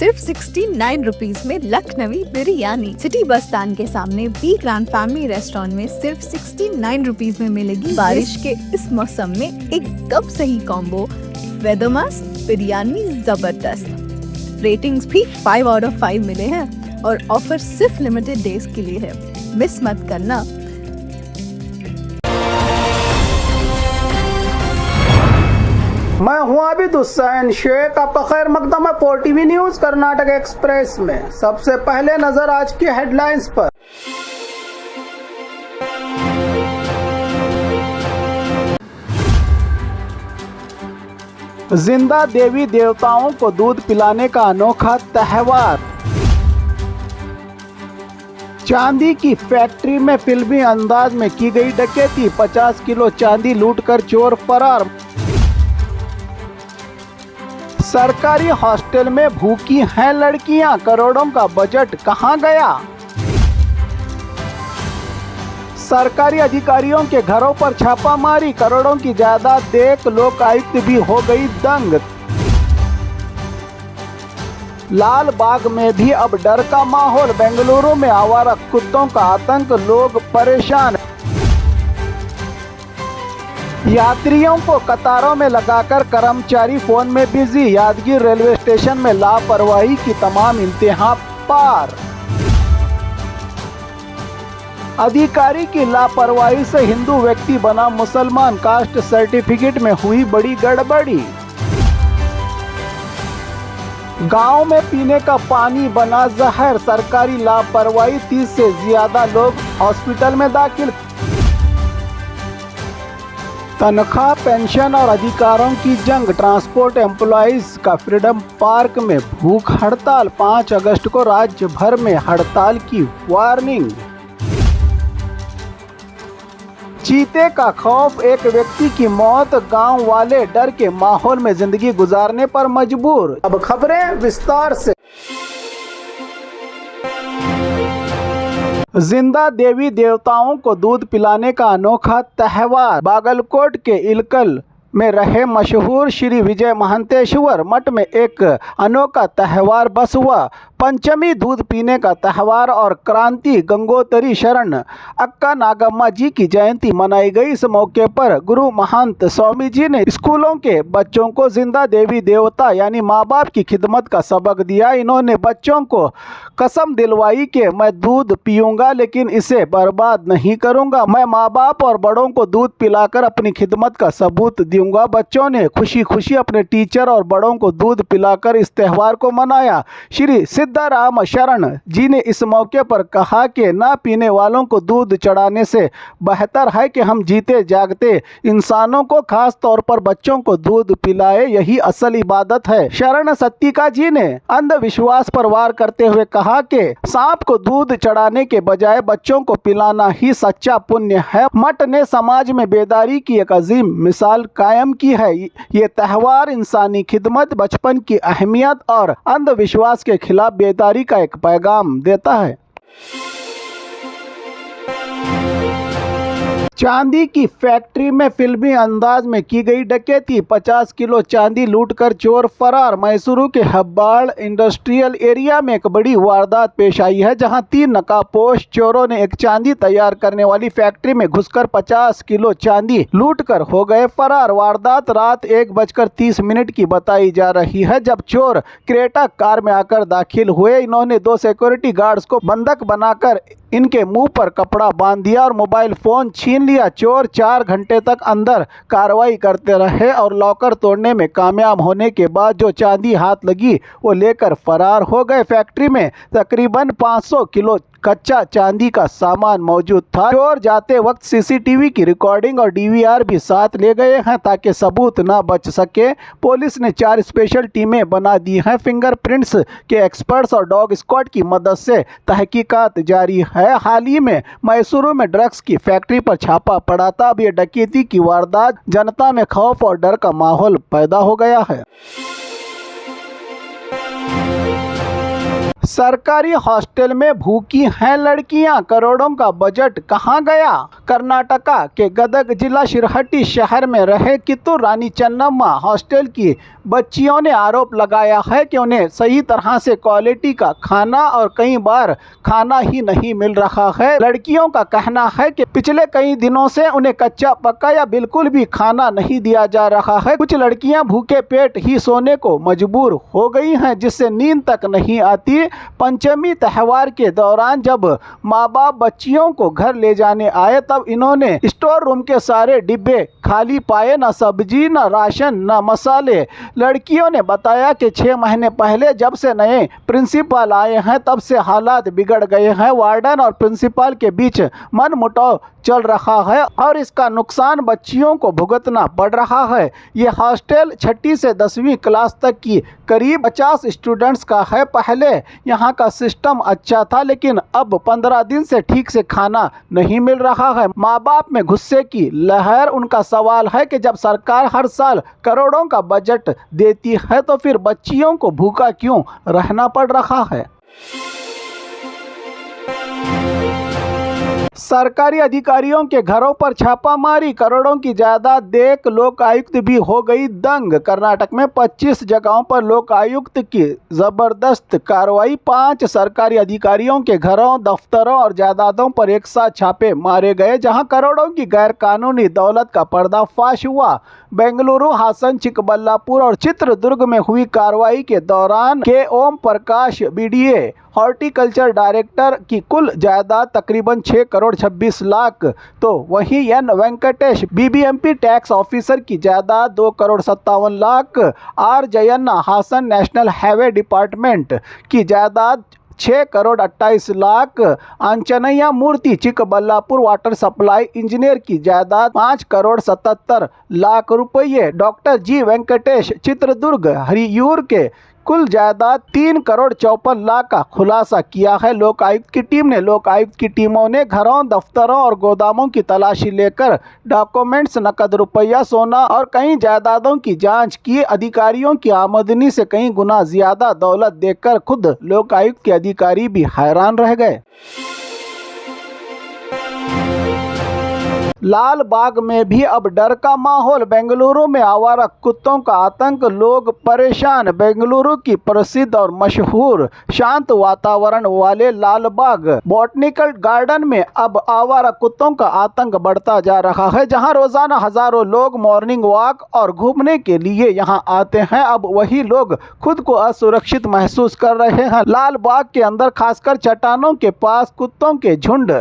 सिर्फ 69 रुपीज में Lucknowi biryani. City bus stand के सामने बी ग्रैंड फैमिली रेस्टोरेंट में सिर्फ 69 रुपीज में मिलेगी बारिश के इस मौसम में एक कप सही कॉम्बो। वेदर मस्त, बिरयानी जबरदस्त। रेटिंग्स भी 5 आउट ऑफ 5 मिले हैं और ऑफर सिर्फ लिमिटेड डेज के लिए है, मिस मत करना। मैं हूं आबिद हुसैन शेख, आपका खैर मकदम है 4TV न्यूज कर्नाटक एक्सप्रेस में। सबसे पहले नजर आज की हेडलाइंस पर। जिंदा देवी देवताओं को दूध पिलाने का अनोखा त्योहार। चांदी की फैक्ट्री में फिल्मी अंदाज में की गई डकैती, 50 किलो चांदी लूटकर चोर फरार। सरकारी हॉस्टल में भूखी हैं लड़कियां, करोड़ों का बजट कहां गया। सरकारी अधिकारियों के घरों पर छापामारी, करोड़ों की जायदाद देख लोकायुक्त भी हो गई दंग। लाल बाग में भी अब डर का माहौल, बेंगलुरु में आवारा कुत्तों का आतंक, लोग परेशान। यात्रियों को कतारों में लगाकर कर्मचारी फोन में बिजी, यादगीर रेलवे स्टेशन में लापरवाही की तमाम इंतहा पार। अधिकारी की लापरवाही से हिंदू व्यक्ति बना मुसलमान, कास्ट सर्टिफिकेट में हुई बड़ी गड़बड़ी। गांव में पीने का पानी बना जहर, सरकारी लापरवाही, 30 से ज्यादा लोग हॉस्पिटल में दाखिल। तनख्वाह, पेंशन और अधिकारों की जंग, ट्रांसपोर्ट एम्प्लॉइज का फ्रीडम पार्क में भूख हड़ताल, 5 अगस्त को राज्य भर में हड़ताल की वार्निंग। चीते का खौफ, एक व्यक्ति की मौत, गांव वाले डर के माहौल में जिंदगी गुजारने पर मजबूर। अब खबरें विस्तार से। जिंदा देवी देवताओं को दूध पिलाने का अनोखा त्योहार। बागलकोट के इलकल में रहे मशहूर श्री विजय महंतेश्वर मठ में एक अनोखा त्योहार बस हुआ। पंचमी दूध पीने का त्योहार और क्रांति गंगोत्री शरण अक्का नागम्मा जी की जयंती मनाई गई। इस मौके पर गुरु महंत स्वामी जी ने स्कूलों के बच्चों को जिंदा देवी देवता यानी माँ बाप की खिदमत का सबक दिया। इन्होंने बच्चों को कसम दिलवाई कि मैं दूध पीऊंगा लेकिन इसे बर्बाद नहीं करूंगा, मैं माँ बाप और बड़ों को दूध पिलाकर अपनी खिदमत का सबूत दूंगा। बच्चों ने खुशी खुशी अपने टीचर और बड़ों को दूध पिलाकर इस त्योहार को मनाया। श्री सिद्धाराम शरण जी ने इस मौके पर कहा कि ना पीने वालों को दूध चढ़ाने से बेहतर है कि हम जीते जागते इंसानों को, खास तौर पर बच्चों को दूध पिलाए, यही असल इबादत है। शरण सत्तिका जी ने अंधविश्वास पर वार करते हुए कहा कि सांप को दूध चढ़ाने के बजाय बच्चों को पिलाना ही सच्चा पुण्य है। मठ ने समाज में बेदारी की एक अजीम मिसाल कायम की है। ये त्योहार इंसानी खिदमत, बचपन की अहमियत और अंधविश्वास के खिलाफ बेदारी का एक पैगाम देता है। चांदी की फैक्ट्री में फिल्मी अंदाज में की गई डकैती, 50 किलो चांदी लूटकर चोर फरार। मैसूरू के हब्बाड़ इंडस्ट्रियल एरिया में एक बड़ी वारदात पेश आई है, जहां 3 नकाबपोश चोरों ने एक चांदी तैयार करने वाली फैक्ट्री में घुसकर 50 किलो चांदी लूटकर हो गए फरार। वारदात रात 1:30 की बताई जा रही है, जब चोर क्रेटा कार में आकर दाखिल हुए। इन्होंने 2 सिक्योरिटी गार्ड्स को बंधक बनाकर इनके मुंह पर कपड़ा बांध दिया और मोबाइल फोन छीन लिया। चोर 4 घंटे तक अंदर कार्रवाई करते रहे और लॉकर तोड़ने में कामयाब होने के बाद जो चांदी हाथ लगी वो लेकर फरार हो गए। फैक्ट्री में तकरीबन 500 किलो कच्चा चांदी का सामान मौजूद था। चोर जाते वक्त सीसीटीवी की रिकॉर्डिंग और डीवीआर भी साथ ले गए हैं ताकि सबूत ना बच सके। पुलिस ने 4 स्पेशल टीमें बना दी हैं। फिंगरप्रिंट्स के एक्सपर्ट्स और डॉग स्क्वाड की मदद से तहकीकात जारी है। हाल ही में मैसूरू में ड्रग्स की फैक्ट्री पर छापा पड़ा था। अब ये डकैती की वारदात जनता में खौफ और डर का माहौल पैदा हो गया है। सरकारी हॉस्टल में भूखी हैं लड़कियां, करोड़ों का बजट कहां गया। कर्नाटका के गदग जिला शिरहट्टी शहर में रहे कित्तूर रानी चन्नम्मा हॉस्टल की बच्चियों ने आरोप लगाया है कि उन्हें सही तरह से क्वालिटी का खाना और कई बार खाना ही नहीं मिल रहा है। लड़कियों का कहना है कि पिछले कई दिनों से उन्हें कच्चा पक्का या बिल्कुल भी खाना नहीं दिया जा रहा है। कुछ लड़कियां भूखे पेट ही सोने को मजबूर हो गई हैं, जिससे नींद तक नहीं आती। पंचमी त्यौहार के दौरान जब माँ बाप बच्चियों को घर ले जाने आए, तब इन्होंने स्टोर रूम के सारे डिब्बे खाली पाए, न सब्जी न राशन न मसाले। लड़कियों ने बताया कि 6 महीने पहले जब से नए प्रिंसिपल आए हैं, तब से हालात बिगड़ गए हैं। वार्डन और प्रिंसिपल के बीच मनमुटाव चल रहा है और इसका नुकसान बच्चियों को भुगतना पड़ रहा है। ये हॉस्टल 6ठी से 10वीं क्लास तक की करीब 50 स्टूडेंट्स का है। पहले यहाँ का सिस्टम अच्छा था, लेकिन अब 15 दिन से ठीक से खाना नहीं मिल रहा है। माँ बाप में गुस्से की लहर। उनका सवाल है कि जब सरकार हर साल करोड़ों का बजट देती है, तो फिर बच्चियों को भूखा क्यों रहना पड़ रहा है। सरकारी अधिकारियों के घरों पर छापामारी, करोड़ों की जायदाद देख लोकायुक्त भी हो गई दंग। कर्नाटक में 25 जगहों पर लोकायुक्त की जबरदस्त कार्रवाई। 5 सरकारी अधिकारियों के घरों, दफ्तरों और जायदादों पर एक साथ छापे मारे गए, जहां करोड़ों की गैरकानूनी दौलत का पर्दाफाश हुआ। बेंगलुरु, हासन, चिकबल्लापुर और चित्रदुर्ग में हुई कार्रवाई के दौरान के Om Prakash BDA horticulture director की कुल जायदाद तकरीबन 6 करोड़ 26 लाख, तो वहीं N Venkatesh BBMP tax officer की जायदाद 2 crore 57 lakh, R Jayanna Hassan national highway department की जायदाद 6 crore 28 lakh, Anchanaiah Murthy Chikballapur water supply engineer की जायदाद 5 करोड़ 77 लाख रुपये, डॉक्टर जी वेंकटेश चित्रदुर्ग हरियूर के कुल जायदाद 3 करोड़ 54 लाख का खुलासा किया है। लोकायुक्त की टीम ने लोकायुक्त की टीमों ने घरों, दफ्तरों और गोदामों की तलाशी लेकर डॉक्यूमेंट्स, नकद रुपया, सोना और कई जायदादों की जांच की। अधिकारियों की आमदनी से कई गुना ज्यादा दौलत देखकर खुद लोकायुक्त के अधिकारी भी हैरान रह गए। लाल बाग में भी अब डर का माहौल। बेंगलुरु में आवारा कुत्तों का आतंक, लोग परेशान। बेंगलुरु की प्रसिद्ध और मशहूर शांत वातावरण वाले लाल बाग बॉटनिकल गार्डन में अब आवारा कुत्तों का आतंक बढ़ता जा रहा है। जहां रोजाना हजारों लोग मॉर्निंग वॉक और घूमने के लिए यहां आते हैं, अब वही लोग खुद को असुरक्षित महसूस कर रहे हैं। लाल बाग के अंदर खासकर चट्टानों के पास कुत्तों के झुंड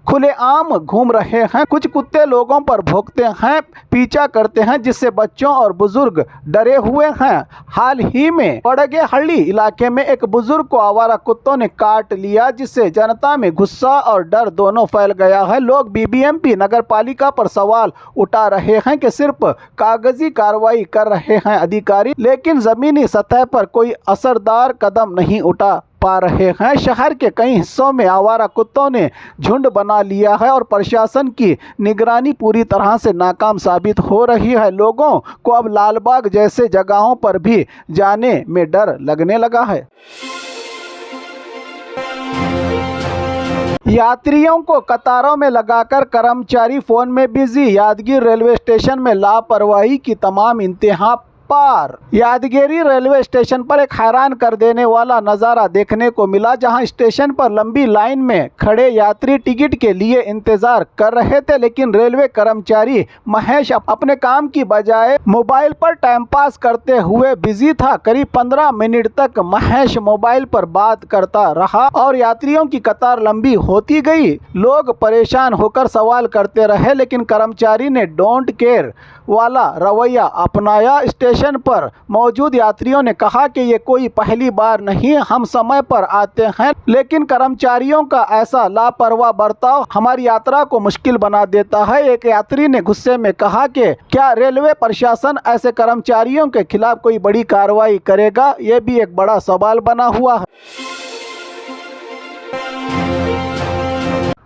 खुलेआम घूम रहे हैं। कुछ कुत्ते लोगों पर भौंकते हैं, पीछा करते हैं, जिससे बच्चों और बुजुर्ग डरे हुए हैं। हाल ही में बड़गेहल्ली इलाके में एक बुजुर्ग को आवारा कुत्तों ने काट लिया, जिससे जनता में गुस्सा और डर दोनों फैल गया है। लोग बीबीएमपी नगरपालिका पर सवाल उठा रहे हैं कि सिर्फ कागजी कार्रवाई कर रहे हैं अधिकारी, लेकिन जमीनी सतह पर कोई असरदार कदम नहीं उठा पा रहे हैं। शहर के कई हिस्सों में आवारा कुत्तों ने झुंड बना लिया है और प्रशासन की निगरानी पूरी तरह से नाकाम साबित हो रही है। लोगों को अब लालबाग जैसे जगहों पर भी जाने में डर लगने लगा है। यात्रियों को कतारों में लगाकर कर्मचारी फोन में बिजी। यादगीर रेलवे स्टेशन में लापरवाही की तमाम इंतहा पार। यादगिरी रेलवे स्टेशन पर एक हैरान कर देने वाला नज़ारा देखने को मिला, जहां स्टेशन पर लंबी लाइन में खड़े यात्री टिकट के लिए इंतजार कर रहे थे, लेकिन रेलवे कर्मचारी महेश अपने काम की बजाय मोबाइल पर टाइम पास करते हुए बिजी था। करीब 15 मिनट तक महेश मोबाइल पर बात करता रहा और यात्रियों की कतार लंबी होती गई। लोग परेशान होकर सवाल करते रहे, लेकिन कर्मचारी ने डोंट केयर वाला रवैया अपनाया। स्टेशन पर मौजूद यात्रियों ने कहा कि ये कोई पहली बार नहीं, हम समय पर आते हैं, लेकिन कर्मचारियों का ऐसा लापरवाह बर्ताव हमारी यात्रा को मुश्किल बना देता है। एक यात्री ने गुस्से में कहा कि क्या रेलवे प्रशासन ऐसे कर्मचारियों के खिलाफ कोई बड़ी कार्रवाई करेगा? ये भी एक बड़ा सवाल बना हुआ है।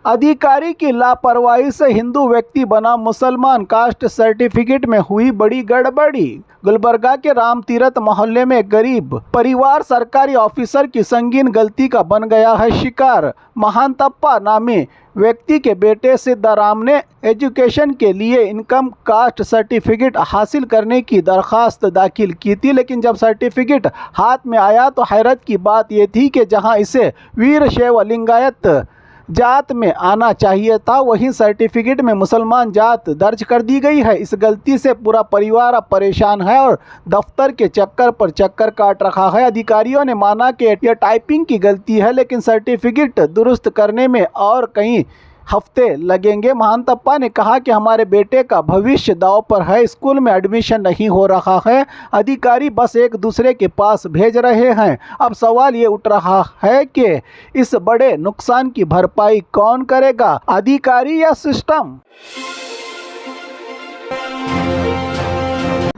अधिकारी की लापरवाही से हिंदू व्यक्ति बना मुसलमान, कास्ट सर्टिफिकेट में हुई बड़ी गड़बड़ी। गुलबर्गा के राम तीरथ मोहल्ले में गरीब परिवार सरकारी ऑफिसर की संगीन गलती का बन गया है शिकार। महांतप्पा नामी व्यक्ति के बेटे सिद्धाराम ने एजुकेशन के लिए इनकम कास्ट सर्टिफिकेट हासिल करने की दरख्वास्त दाखिल की थी, लेकिन जब सर्टिफिकेट हाथ में आया तो हैरत की बात यह थी कि जहां इसे वीरशैव लिंगायत जात में आना चाहिए था, वहीं सर्टिफिकेट में मुसलमान जात दर्ज कर दी गई है। इस गलती से पूरा परिवार अब परेशान है और दफ्तर के चक्कर पर चक्कर काट रहा है। अधिकारियों ने माना कि यह टाइपिंग की गलती है, लेकिन सर्टिफिकेट दुरुस्त करने में और कई हफ्ते लगेंगे। महांतप्पा ने कहा कि हमारे बेटे का भविष्य दांव पर है, स्कूल में एडमिशन नहीं हो रहा है, अधिकारी बस एक दूसरे के पास भेज रहे हैं। अब सवाल ये उठ रहा है कि इस बड़े नुकसान की भरपाई कौन करेगा, अधिकारी या सिस्टम?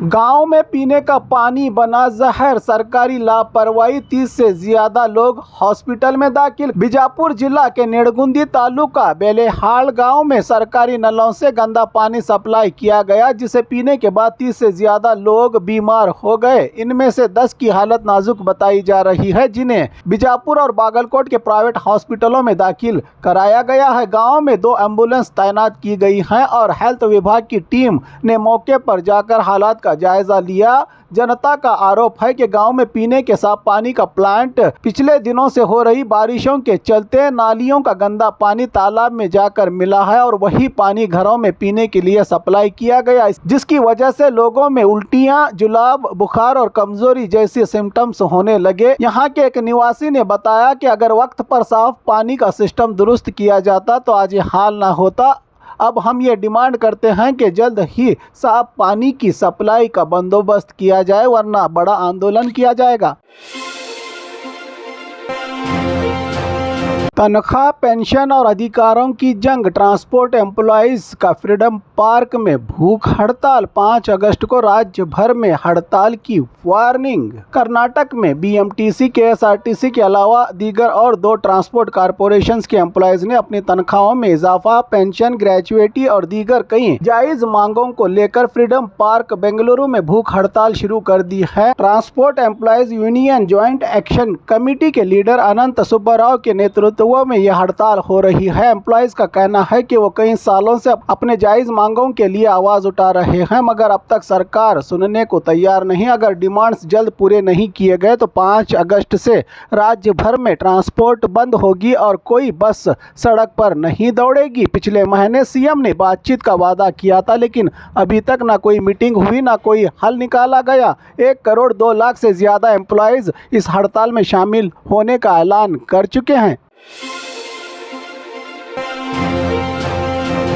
गांव में पीने का पानी बना जहर, सरकारी लापरवाही, 30 से ज्यादा लोग हॉस्पिटल में दाखिल। बीजापुर जिला के नेड़गुंदी तालुका बेलेहाल गांव में सरकारी नलों से गंदा पानी सप्लाई किया गया, जिसे पीने के बाद 30 से ज्यादा लोग बीमार हो गए। इनमें से 10 की हालत नाजुक बताई जा रही है, जिन्हें बीजापुर और बागलकोट के प्राइवेट हॉस्पिटलों में दाखिल कराया गया है। गाँव में 2 एम्बुलेंस तैनात की गई हैं और हेल्थ विभाग की टीम ने मौके पर जाकर हालात का जायजा लिया। जनता का आरोप है कि गांव में पीने के साफ पानी का प्लांट पिछले दिनों से हो रही बारिशों के चलते नालियों का गंदा पानी तालाब में जाकर मिला है और वही पानी घरों में पीने के लिए सप्लाई किया गया, जिसकी वजह से लोगों में उल्टियां, जुलाब, बुखार और कमजोरी जैसे सिम्टम्स होने लगे। यहां के एक निवासी ने बताया कि अगर वक्त पर साफ पानी का सिस्टम दुरुस्त किया जाता तो आज ये हाल ना होता। अब हम ये डिमांड करते हैं कि जल्द ही साफ पानी की सप्लाई का बंदोबस्त किया जाए, वरना बड़ा आंदोलन किया जाएगा। तनख्वाह, पेंशन और अधिकारों की जंग, ट्रांसपोर्ट एम्प्लॉइज का फ्रीडम पार्क में भूख हड़ताल। 5 अगस्त को राज्य भर में हड़ताल की वार्निंग। कर्नाटक में बीएमटीसी, केएसआरटीसी के अलावा दीगर और 2 ट्रांसपोर्ट कॉरपोरेशंस के एम्प्लॉइज ने अपनी तनख्वाहों में इजाफा, पेंशन, ग्रेजुएटी और दीगर कई जायज मांगों को लेकर फ्रीडम पार्क बेंगलुरु में भूख हड़ताल शुरू कर दी है। Transport employees union joint action committee के लीडर अनंत सुब्बाराव के नेतृत्व में यह हड़ताल हो रही है। एम्प्लॉइज का कहना है कि वो कई सालों से अपने जायज मांगों के लिए आवाज उठा रहे हैं, मगर अब तक सरकार सुनने को तैयार नहीं। अगर डिमांड्स जल्द पूरे नहीं किए गए तो 5 अगस्त से राज्य भर में ट्रांसपोर्ट बंद होगी और कोई बस सड़क पर नहीं दौड़ेगी। पिछले महीने सीएम ने बातचीत का वादा किया था, लेकिन अभी तक ना कोई मीटिंग हुई, ना कोई हल निकाला गया। 1 करोड़ 2 लाख से ज्यादा एम्प्लॉइज इस हड़ताल में शामिल होने का ऐलान कर चुके हैं।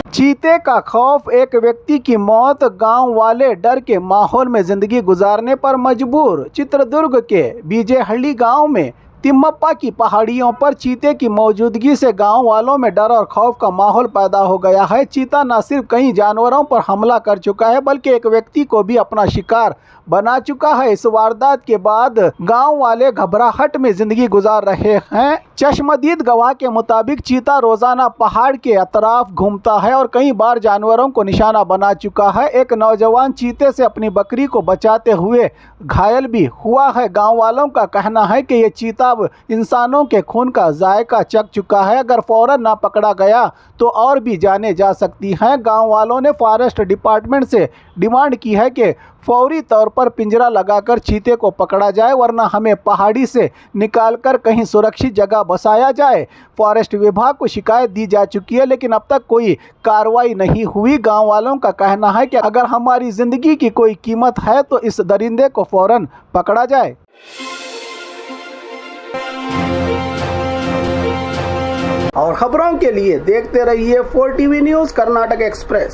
चीते का खौफ, एक व्यक्ति की मौत, गांव वाले डर के माहौल में जिंदगी गुजारने पर मजबूर। चित्रदुर्ग के बीजेहಳ್ಳಿ गांव में तिम्मप्पा की पहाड़ियों पर चीते की मौजूदगी से गांव वालों में डर और खौफ का माहौल पैदा हो गया है। चीता न सिर्फ कई जानवरों पर हमला कर चुका है, बल्कि एक व्यक्ति को भी अपना शिकार बना चुका है। इस वारदात के बाद गांव वाले घबराहट में जिंदगी गुजार रहे हैं। चश्मदीद गवाह के मुताबिक चीता रोजाना पहाड़ के अतराफ घूमता है और कई बार जानवरों को निशाना बना चुका है। एक नौजवान चीते से अपनी बकरी को बचाते हुए घायल भी हुआ है। गांव वालों का कहना है कि ये चीता अब इंसानों के खून का जायका चख चुका है। अगर फौरन ना पकड़ा गया तो और भी जाने जा सकती हैं। गांव वालों ने फॉरेस्ट डिपार्टमेंट से डिमांड की है कि फौरी तौर पर पिंजरा लगाकर चीते को पकड़ा जाए, वरना हमें पहाड़ी से निकालकर कहीं सुरक्षित जगह बसाया जाए। फॉरेस्ट विभाग को शिकायत दी जा चुकी है, लेकिन अब तक कोई कार्रवाई नहीं हुई। गांव वालों का कहना है कि अगर हमारी जिंदगी की कोई कीमत है तो इस दरिंदे को फौरन पकड़ा जाए। और खबरों के लिए देखते रहिए 4 टीवी न्यूज़ कर्नाटक एक्सप्रेस।